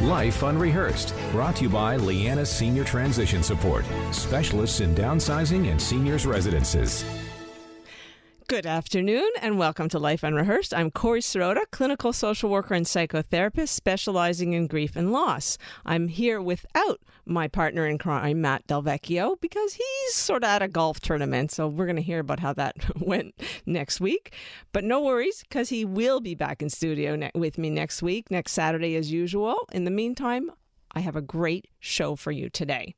Life Unrehearsed, brought to you by Lianas Senior Transition Support, specialists in downsizing and seniors residences. Good afternoon and welcome to Life Unrehearsed. I'm Corrie, clinical social worker and psychotherapist specializing in grief and loss. I'm here without my partner in crime, Matt Delvecchio, because he's sort of at a golf tournament, so we're going to hear about how that went next week. But no worries, because he will be back in studio with me next week, next Saturday as usual. In the meantime, I have a great show for you today.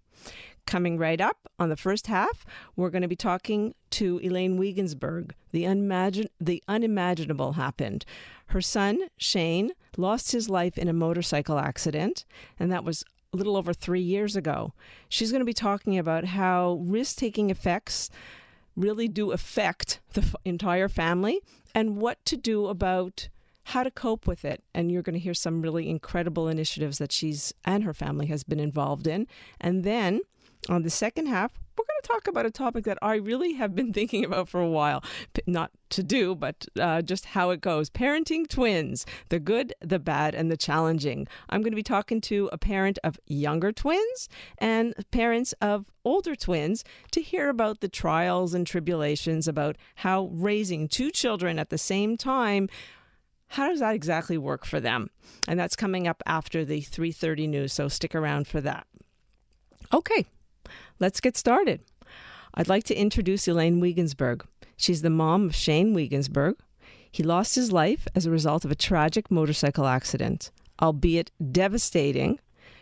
Coming right up on the first half, we're going to be talking to Elayne Weigensberg. The unimaginable happened. Her son, Shane, lost his life in a motorcycle accident, and that was a little over 3 years ago. She's going to be talking about how risk-taking effects really do affect the entire family and what to do about how to cope with it. And you're going to hear some really incredible initiatives that she's and her family has been involved in. And then on the second half, we're going to talk about a topic that I really have been thinking about for a while. Not to do, but just how it goes. Parenting twins, the good, the bad, and the challenging. I'm going to be talking to a parent of younger twins and parents of older twins to hear about the trials and tribulations about how raising two children at the same time, how does that exactly work for them? And that's coming up after the 3:30 news, so stick around for that. Okay. Let's get started. I'd like to introduce Elayne Weigensberg. She's the mom of Shane Weigensberg. He lost his life as a result of a tragic motorcycle accident, albeit devastating.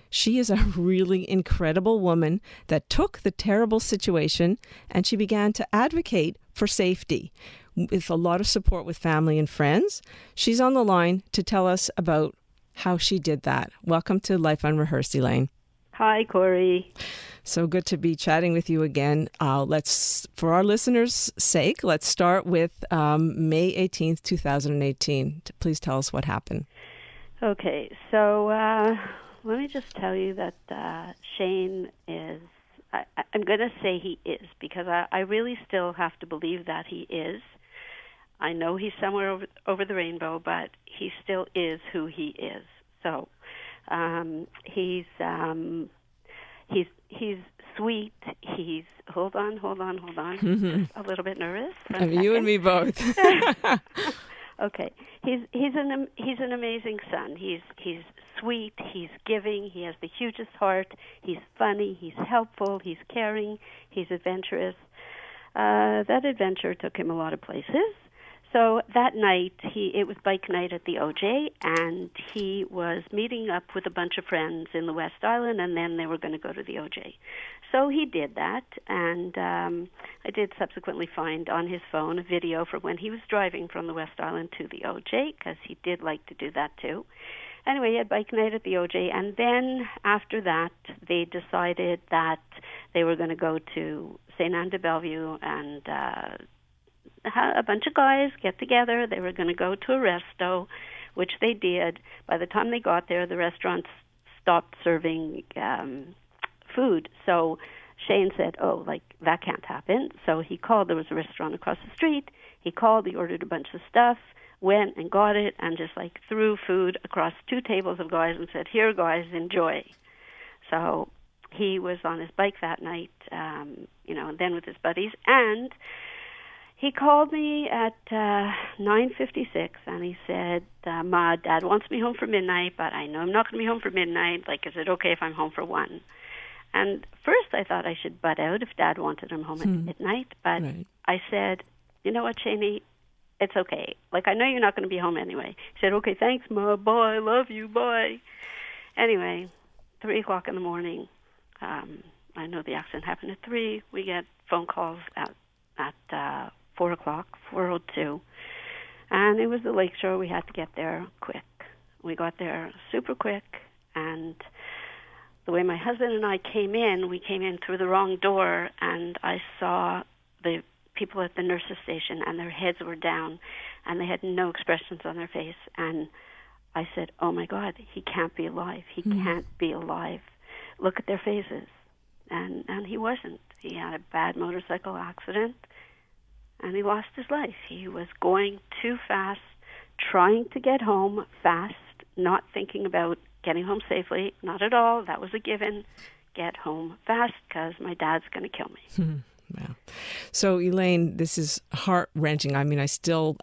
She is a really incredible woman that took the terrible situation and she began to advocate for safety with a lot of support with family and friends. She's on the line to tell us about how she did that. Welcome to Life Unrehearsed, Elayne. Hi, Corrie. So good to be chatting with you again. For our listeners' sake, let's start with May 18th, 2018. Please tell us what happened. Okay, so let me just tell you that Shane is, I'm going to say he is, because I really still have to believe that he is. I know he's somewhere over the rainbow, but he still is who he is. So he's sweet. He's hold on. Mm-hmm. Just a little bit nervous. You and me both. Okay. He's an amazing son. He's sweet. He's giving. He has the hugest heart. He's funny. He's helpful. He's caring. He's adventurous. That adventure took him a lot of places. So that night, it was bike night at the OJ, and he was meeting up with a bunch of friends in the West Island, and then they were going to go to the OJ. So he did that, and I did subsequently find on his phone a video from when he was driving from the West Island to the OJ, because he did like to do that too. Anyway, he had bike night at the OJ, and then after that, they decided that they were going to go to St. Anne de Bellevue and a bunch of guys get together. They were going to go to a resto, which they did. By the time they got there, the restaurant stopped serving food. So Shane said, that can't happen. So he called. There was a restaurant across the street. He called. He ordered a bunch of stuff, went and got it, and just threw food across two tables of guys and said, "Here, guys, enjoy." So he was on his bike that night, and then with his buddies. And he called me at 9:56, and he said, "Ma, Dad wants me home for midnight, but I know I'm not going to be home for midnight. Is it okay if I'm home for 1?" And first I thought I should butt out if Dad wanted him home at midnight, but right. I said, "You know what, Shaney, it's okay. I know you're not going to be home anyway." He said, "Okay, thanks, Ma. Bye. Love you. Bye." Anyway, 3 o'clock in the morning. I know the accident happened at 3. We get phone calls at 4 o'clock, 4:02, and it was the lakeshore. We had to get there quick. We got there super quick, and the way my husband and I came in, we came in through the wrong door, and I saw the people at the nurse's station, and their heads were down, and they had no expressions on their face, and I said, "Oh my God, he can't be alive. He can't be alive. Look at their faces." And he wasn't. He had a bad motorcycle accident, and he lost his life. He was going too fast, trying to get home fast, not thinking about getting home safely. Not at all. That was a given. Get home fast because my dad's going to kill me. Wow. So, Elayne, this is heart-wrenching. I mean, I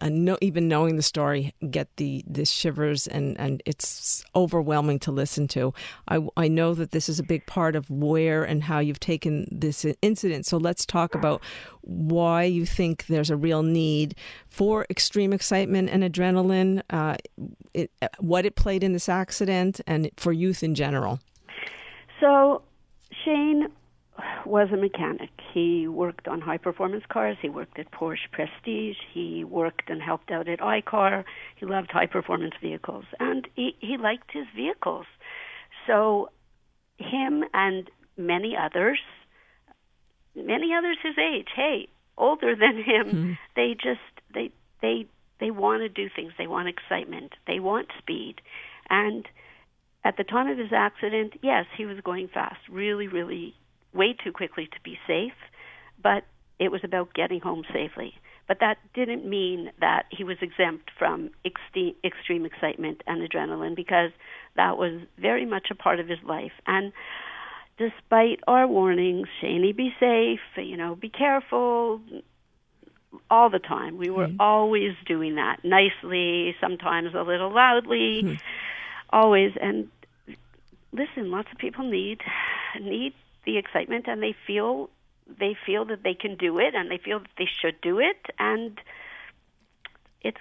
know, even knowing the story, get the shivers, and it's overwhelming to listen to. I know that this is a big part of where and how you've taken this incident. So let's talk about why you think there's a real need for extreme excitement and adrenaline, what it played in this accident, and for youth in general. So, Shane was a mechanic. He worked on high-performance cars. He worked at Porsche Prestige. He worked and helped out at iCar. He loved high-performance vehicles, and he liked his vehicles. So him and many others his age, older than him, they want to do things. They want excitement. They want speed. And at the time of his accident, yes, he was going fast, really, really way too quickly to be safe, but it was about getting home safely. But that didn't mean that he was exempt from extreme excitement and adrenaline, because that was very much a part of his life. And despite our warnings, Shaney, be safe, be careful, all the time. We were always doing that, nicely, sometimes a little loudly, always. And listen, lots of people need the excitement, and they feel that they can do it, and they feel that they should do it, and it's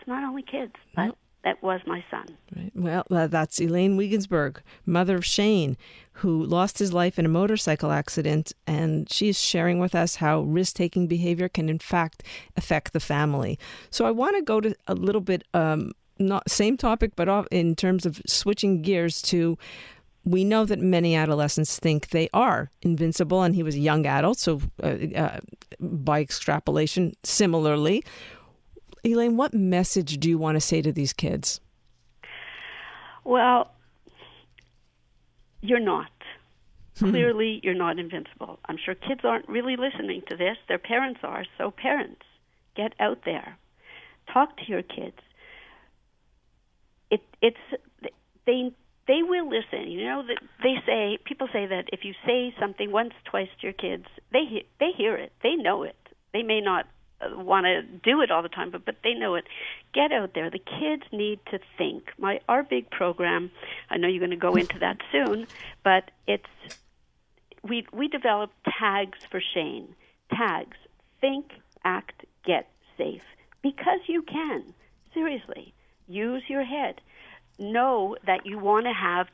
not only kids, but that was my son. Right. Well, that's Elayne Weigensberg, mother of Shane, who lost his life in a motorcycle accident, and she's sharing with us how risk-taking behavior can in fact affect the family. So I want to go to a little bit, not same topic, but in terms of switching gears to, we know that many adolescents think they are invincible, and he was a young adult, so by extrapolation, similarly. Elayne, what message do you want to say to these kids? Well, you're not. Clearly, you're not invincible. I'm sure kids aren't really listening to this. Their parents are. So parents, get out there. Talk to your kids. They will listen. That people say that if you say something once, twice to your kids, they hear it. They know it. They may not want to do it all the time, but they know it. Get out there. The kids need to think. Our big program, I know you're going to go into that soon, but we developed tags for Shane. Tags: think, act, get safe. Because you can. Seriously. Use your head. Know that you want to have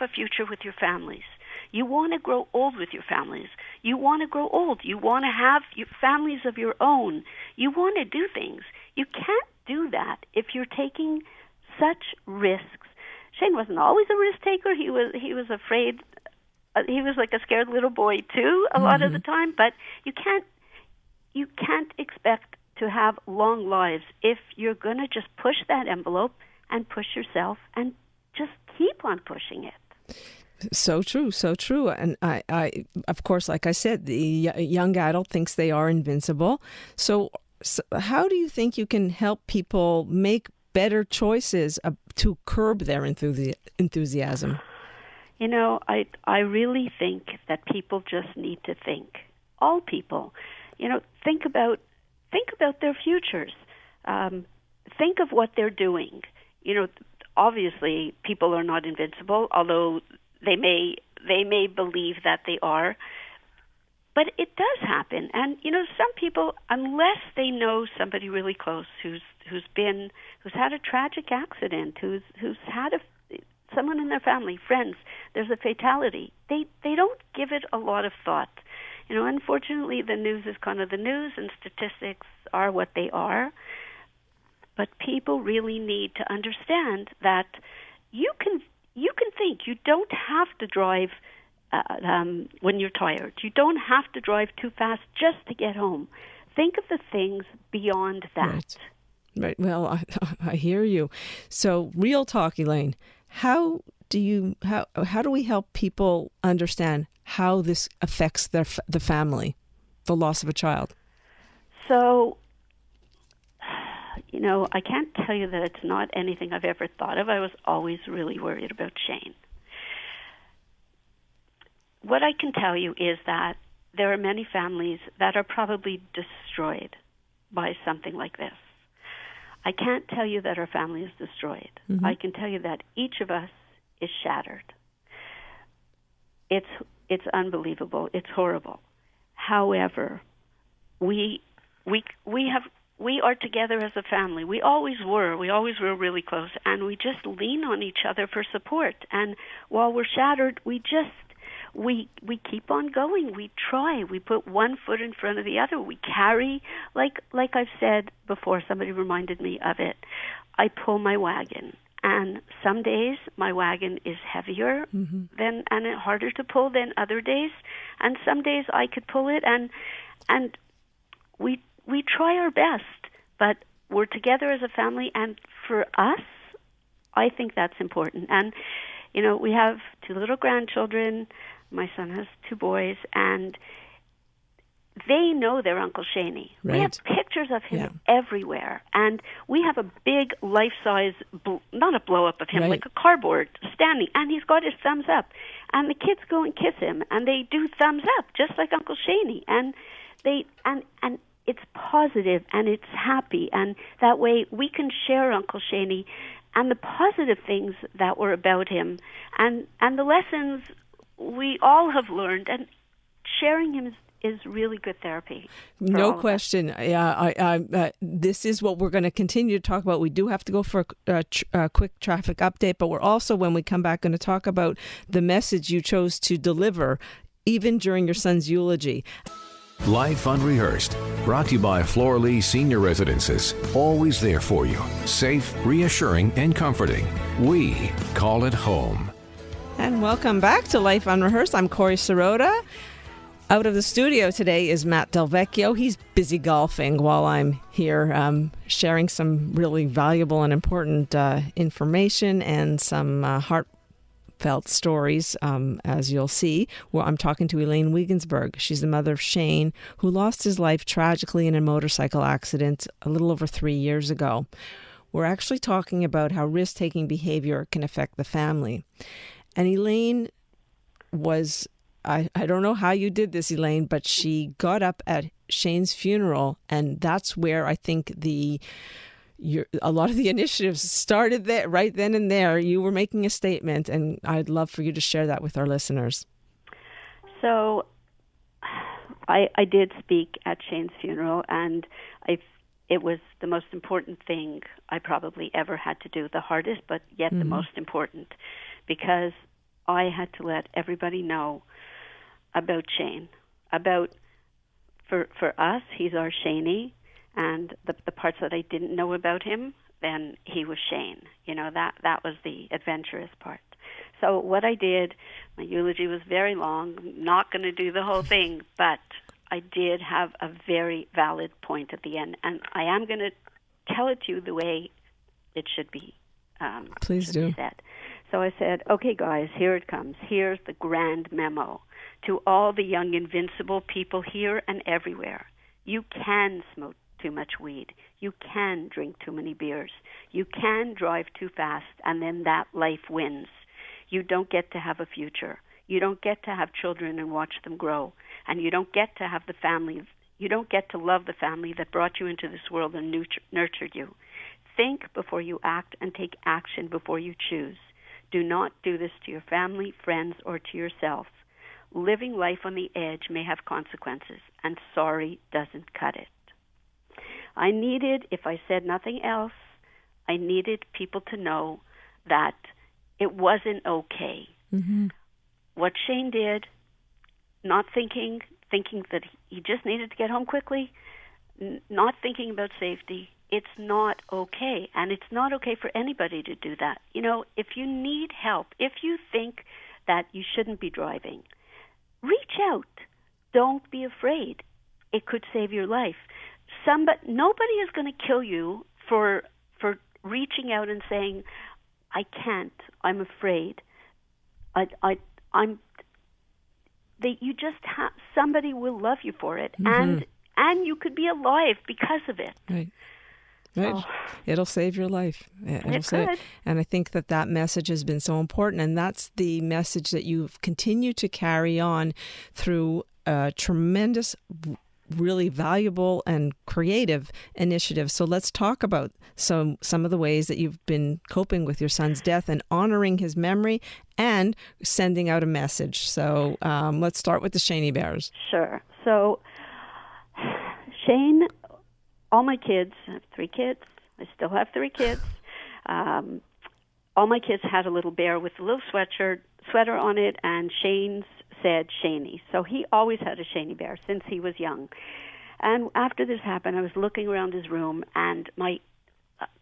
a future with your families. You want to grow old with your families. You want to grow old. You want to have your families of your own. You want to do things. You can't do that if you're taking such risks. Shane wasn't always a risk taker. He was afraid. He was like a scared little boy too a lot of the time. But you can't expect to have long lives if you're going to just push that envelope and push yourself and just keep on pushing it. So true, so true. And I of course, like I said, the young adult thinks they are invincible. So how do you think you can help people make better choices to curb their enthusiasm? I really think that people just need to think. All people, think about their futures. Think of what they're doing. Obviously, people are not invincible, although they may believe that they are. But it does happen. And, some people, unless they know somebody really close who's had a tragic accident, who's had someone in their family, friends, there's a fatality, they don't give it a lot of thought. Unfortunately, the news is kind of the news, and statistics are what they are. But people really need to understand that you can think. You don't have to drive when you're tired. You don't have to drive too fast just to get home. Think of the things beyond that. Right. Well, I hear you. So, real talk, Elayne. How do we help people understand how this affects the family, the loss of a child? So, I can't tell you that it's not anything I've ever thought of. I was always really worried about Shane. What I can tell you is that there are many families that are probably destroyed by something like this. I can't tell you that our family is destroyed. Mm-hmm. I can tell you that each of us is shattered. It's unbelievable. It's horrible. However, we are together as a family. We always were. We always were really close, and we just lean on each other for support. And while we're shattered, we keep on going. We try. We put one foot in front of the other. We carry, like I've said before, somebody reminded me of it. I pull my wagon, and some days my wagon is heavier than and harder to pull than other days, and some days I could pull it, and we try our best, but we're together as a family, and for us, I think that's important. And we have 2 little grandchildren. My son has 2 boys, and they know their Uncle Shaney. Right. We have pictures of him everywhere, and we have a big life-size, not a blow-up of him, like a cardboard standing, and he's got his thumbs up. And the kids go and kiss him, and they do thumbs up, just like Uncle Shaney. And and it's positive, and it's happy, and that way we can share Uncle Shaney and the positive things that were about him, and the lessons we all have learned, and sharing him is really good therapy. No question. Yeah, this is what we're going to continue to talk about. We do have to go for a quick traffic update, but we're also, when we come back, going to talk about the message you chose to deliver, even during your son's eulogy. Life Unrehearsed, brought to you by Flora-Lee Senior Residences. Always there for you. Safe, reassuring, and comforting. We call it home. And welcome back to Life Unrehearsed. I'm Corrie Sirota. Out of the studio today is Matt Del Vecchio. He's busy golfing while I'm here sharing some really valuable and important information and some heartfelt stories, as you'll see. Well, I'm talking to Elayne Weigensberg. She's the mother of Shane, who lost his life tragically in a motorcycle accident a little over 3 years ago. We're actually talking about how risk-taking behavior can affect the family. And Elayne was, I don't know how you did this, Elayne, but she got up at Shane's funeral, and that's where I think a lot of the initiatives started there, right then and there. You were making a statement, and I'd love for you to share that with our listeners. So I did speak at Shane's funeral, and it was the most important thing I probably ever had to do, the hardest, but yet the most important, because I had to let everybody know about Shane, for us, he's our Shaney, and the parts that I didn't know about him, then he was Shane. That was the adventurous part. So what I did, my eulogy was very long. I'm not going to do the whole thing, but I did have a very valid point at the end, and I am going to tell it to you the way it should be. Please do. Said. So I said, okay, guys, here it comes. Here's the grand memo to all the young, invincible people here and everywhere. You can smoke too much weed. You can drink too many beers. You can drive too fast, and then that life wins. You don't get to have a future. You don't get to have children and watch them grow. And you don't get to have the family. You don't get to love the family that brought you into this world and nurtured you. Think before you act, and take action before you choose. Do not do this to your family, friends, or to yourself. Living life on the edge may have consequences, and sorry doesn't cut it. I needed, if I said nothing else, I needed people to know that it wasn't okay. Mm-hmm. What Shane did, not thinking that he just needed to get home quickly, not thinking about safety, it's not okay. And it's not okay for anybody to do that. If you need help, if you think that you shouldn't be driving, reach out. Don't be afraid. It could save your life. Nobody is going to kill you for reaching out and saying, I can't, I'm afraid. You just have, somebody will love you for it. Mm-hmm. And you could be alive because of it. Right. Right. Oh. It'll save your life. It could. And I think that message has been so important. And that's the message that you've continued to carry on through a tremendous, really valuable and creative initiative. So let's talk about some of the ways that you've been coping with your son's death and honoring his memory and sending out a message. So let's start with the Shaney Bears. Sure. So Shane, all my kids, I have 3 kids. I still have 3 kids. All my kids had a little bear with a little sweater on it, and Shane's said Shaney. So he always had a Shaney bear since he was young. And after this happened, I was looking around his room, and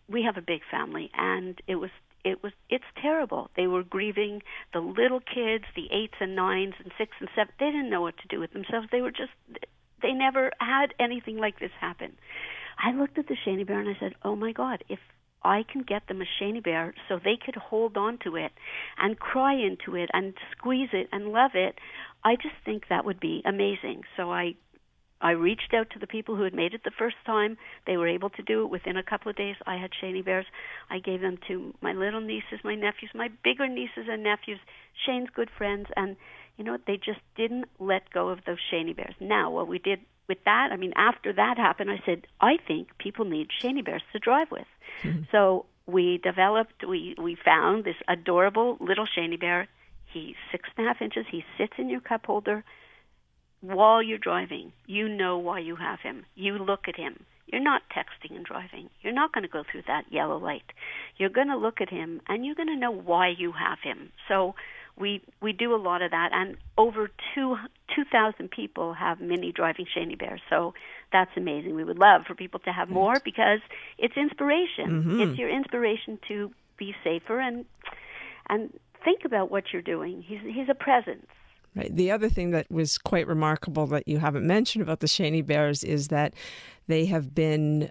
we have a big family, and it's terrible. They were grieving the little kids, the 8s and 9s and 6s and 7s. They didn't know what to do with themselves. They never had anything like this happen. I looked at the Shaney bear and I said, oh my God, if I can get them a Shaney bear so they could hold on to it and cry into it and squeeze it and love it, I just think that would be amazing. So I reached out to the people who had made it the first time. They were able to do it within a couple of days. I had Shaney bears. I gave them to my little nieces, my nephews, my bigger nieces and nephews, Shane's good friends, and you know what? They just didn't let go of those Shaney bears. Now, what we did with that, I mean, after that happened, I said, I think people need Shaney bears to drive with. Mm-hmm. So we found this adorable little Shaney bear. He's 6.5 inches. He sits in your cup holder while you're driving. You know why you have him. You look at him. You're not texting and driving. You're not going to go through that yellow light. You're going to look at him, and you're going to know why you have him. So we do a lot of that, and over 2,000 people have mini driving Shaney bears. So that's amazing. We would love for people to have more because it's inspiration. Mm-hmm. It's your inspiration to be safer and think about what you're doing. He's a presence. Right. The other thing that was quite remarkable that you haven't mentioned about the Shaney Bears is that they have been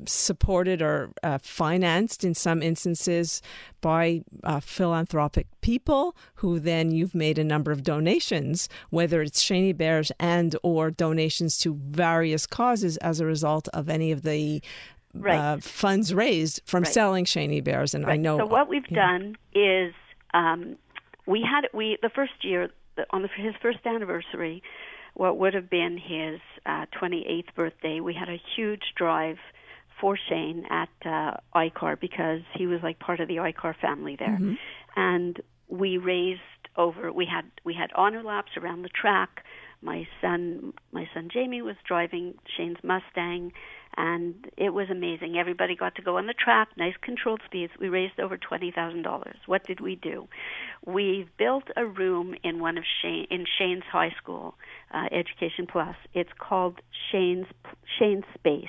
supported or financed in some instances by philanthropic people who then you've made a number of donations, whether it's Shaney Bears and or donations to various causes as a result of any of the funds raised from selling Shaney Bears. And I know. So what we've done is the first year, on his first anniversary, what would have been his 28th birthday, we had a huge drive for Shane at ICAR because he was like part of the ICAR family there. Mm-hmm. And we raised we had honor laps around the track. My son Jamie was driving Shane's Mustang, and it was amazing. Everybody got to go on the track, nice controlled speeds. We raised over $20,000. What did we do? We built a room in Shane's high school, Education Plus. It's called Shane's Space.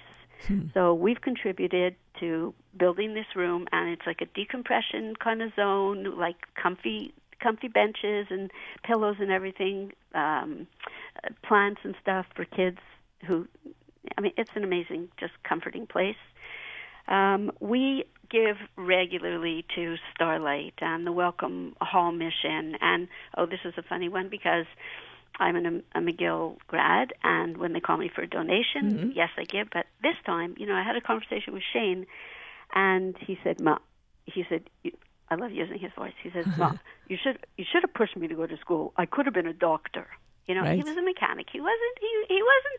So we've contributed to building this room, and it's like a decompression kind of zone, like comfy benches and pillows and everything, plants and stuff for kids it's an amazing, just comforting place. We give regularly to Starlight and the Welcome Hall Mission. And, this is a funny one because I'm a McGill grad, and when they call me for a donation, mm-hmm. yes, I give. But this time, I had a conversation with Shane, and he said, Ma, I love using his voice. He says, Ma, you should have pushed me to go to school. I could have been a doctor. Right. He was a mechanic. He wasn't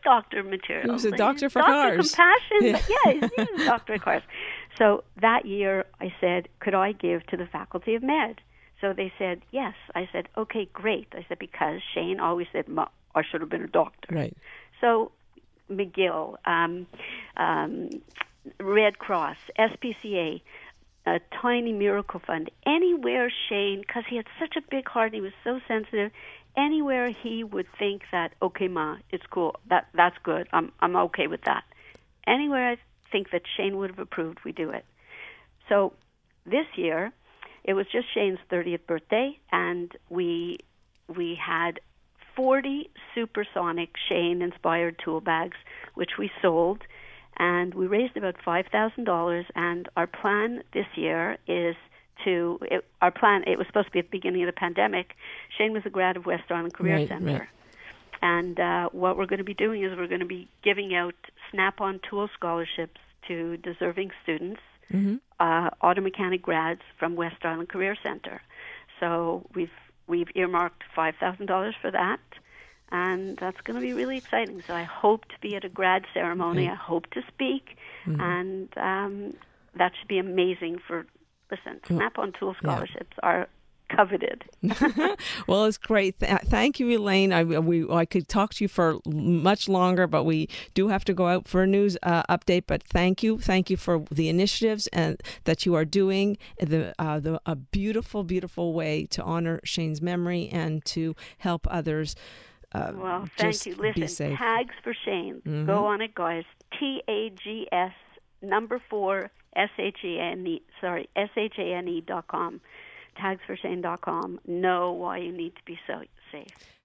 doctor material. He was a doctor for cars. Compassion, yeah. But he was a doctor of cars. So that year I said, could I give to the Faculty of Med? So they said, yes. I said, okay, great. I said, because Shane always said, Ma, I should have been a doctor. Right. So McGill, Red Cross, SPCA, a Tiny Miracle Fund, anywhere Shane, because he had such a big heart, he was so sensitive, anywhere he would think that, okay, Ma, it's cool, that's good, I'm okay with that. Anywhere I think that Shane would have approved, we do it. So this year, it was just Shane's 30th birthday, and we had 40 supersonic Shane-inspired tool bags, which we sold, and we raised about $5,000, and our plan this year is it was supposed to be at the beginning of the pandemic. Shane was a grad of West Island Career Center. Right. And what we're going to be doing is we're going to be giving out Snap-on tool scholarships to deserving students, auto mechanic grads from West Island Career Center. So we've earmarked $5,000 for that, and that's going to be really exciting. So I hope to be at a grad ceremony. I hope to speak, and that should be amazing for, Snap-on Tool scholarships are coveted. Well, it's great. Thank you, Elayne. I could talk to you for much longer, but we do have to go out for a news update. But thank you for the initiatives and that you are doing. A beautiful, beautiful way to honor Shane's memory and to help others. Well, thank you. Listen, Tags for Shane. Go on it, guys. TAGS 4 SHANE.com. tagsforshane.com. Know why you need to be so safe.